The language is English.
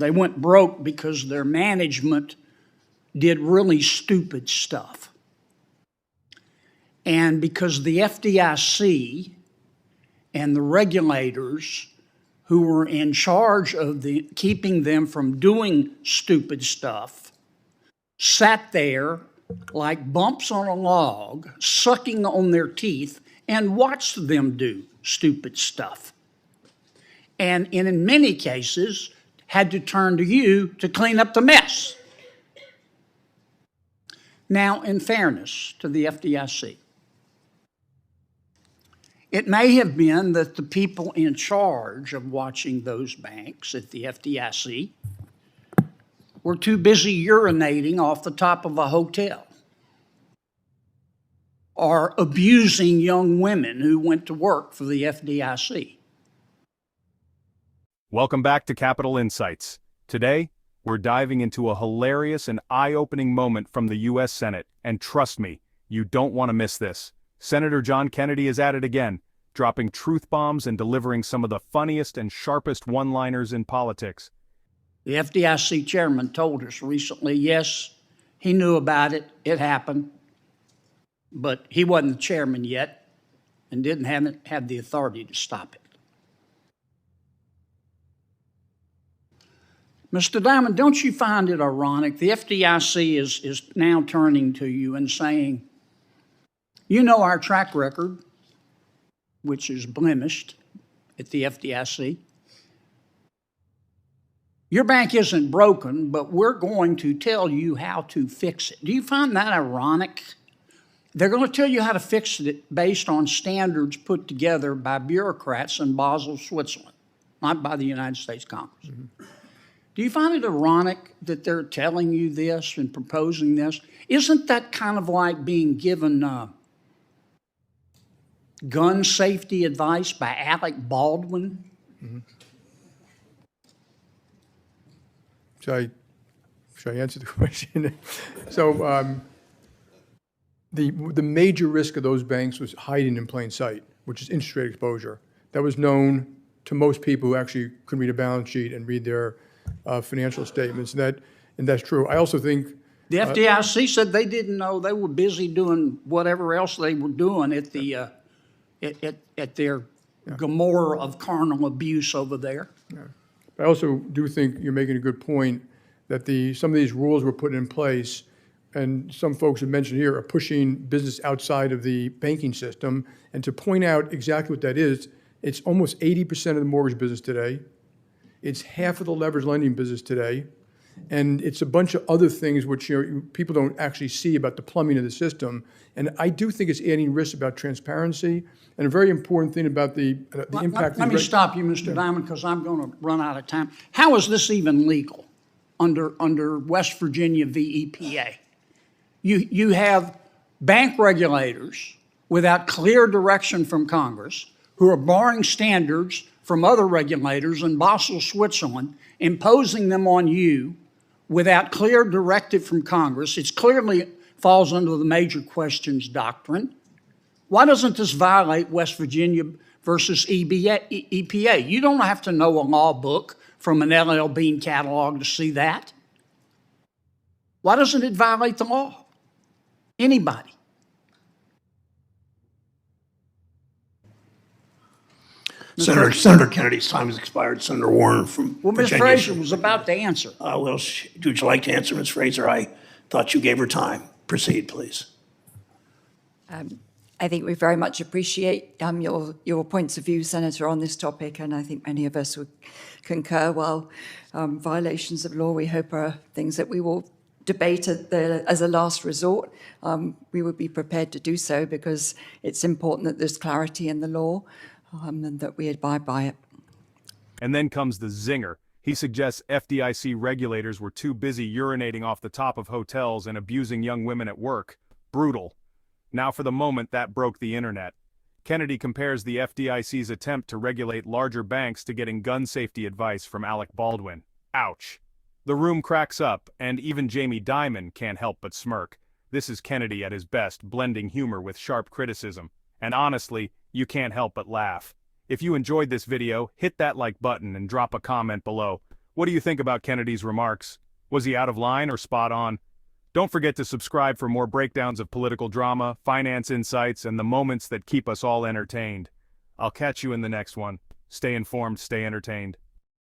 They went broke because their management did really stupid stuff. And because the FDIC and the regulators who were in charge of keeping them from doing stupid stuff sat there like bumps on a log, sucking on their teeth, and watched them do stupid stuff. And in many cases, had to turn to you to clean up the mess. Now, in fairness to the FDIC, it may have been that the people in charge of watching those banks at the FDIC were too busy urinating off the top of a hotel or abusing young women who went to work for the FDIC. Welcome back to Capital Insights. Today, we're diving into a hilarious and eye-opening moment from the U.S. Senate, and trust me, you don't want to miss this. Senator John Kennedy is at it again, dropping truth bombs and delivering some of the funniest and sharpest one-liners in politics. The FDIC chairman told us recently, yes, he knew about it, it happened, but he wasn't the chairman yet and didn't have the authority to stop it. Mr. Diamond, don't you find it ironic? The FDIC is now turning to you and saying, you know our track record, which is blemished at the FDIC. Your bank isn't broken, but we're going to tell you how to fix it. Do you find that ironic? They're going to tell you how to fix it based on standards put together by bureaucrats in Basel, Switzerland, not by the United States Congress. Mm-hmm. Do you find it ironic that they're telling you this and proposing this? Isn't that kind of like being given gun safety advice by Alec Baldwin? Mm-hmm. Should I answer the question? So the major risk of those banks was hiding in plain sight, which is interest rate exposure. That was known to most people who actually could read a balance sheet and read their financial statements, and that's true. I also think the FDIC said they didn't know. They were busy doing whatever else they were doing at the at their Gomorrah of carnal abuse over there. Yeah. I also do think you're making a good point that some of these rules were put in place, and some folks have mentioned here, are pushing business outside of the banking system. And to point out exactly what that is, it's almost 80% of the mortgage business today. It's half of the leveraged lending business today. And it's a bunch of other things which people don't actually see about the plumbing of the system. And I do think it's adding risks about transparency, and a very important thing about the impact. Let me stop you, Mr. Diamond, because I'm going to run out of time. How is this even legal under West Virginia v. EPA? You have bank regulators without clear direction from Congress who are borrowing standards from other regulators in Basel, Switzerland, imposing them on you without clear directive from Congress. It clearly falls under the major questions doctrine. Why doesn't this violate West Virginia versus EPA? You don't have to know a law book from an LL Bean catalog to see that. Why doesn't it violate the law? Anybody. Senator Kennedy's time has expired. Senator Warren from Well, Ms. Virginia. Fraser was about to answer. Would you like to answer, Ms. Fraser? I thought you gave her time. Proceed, please. I think we very much appreciate your points of view, Senator, on this topic, and I think many of us would concur. While violations of law, we hope, are things that we will debate as a last resort, we would be prepared to do so because it's important that there's clarity in the law and that we abide by it. And then comes the zinger. He suggests FDIC regulators were too busy urinating off the top of hotels and abusing young women at work. Brutal. Now for the moment that broke the internet. Kennedy compares the FDIC's attempt to regulate larger banks to getting gun safety advice from Alec Baldwin. Ouch. The room cracks up, and even Jamie Dimon can't help but smirk. This is Kennedy at his best, blending humor with sharp criticism. And honestly, you can't help but laugh. If you enjoyed this video, hit that like button and drop a comment below. What do you think about Kennedy's remarks? Was he out of line or spot on? Don't forget to subscribe for more breakdowns of political drama, finance insights, and the moments that keep us all entertained. I'll catch you in the next one. Stay informed, stay entertained.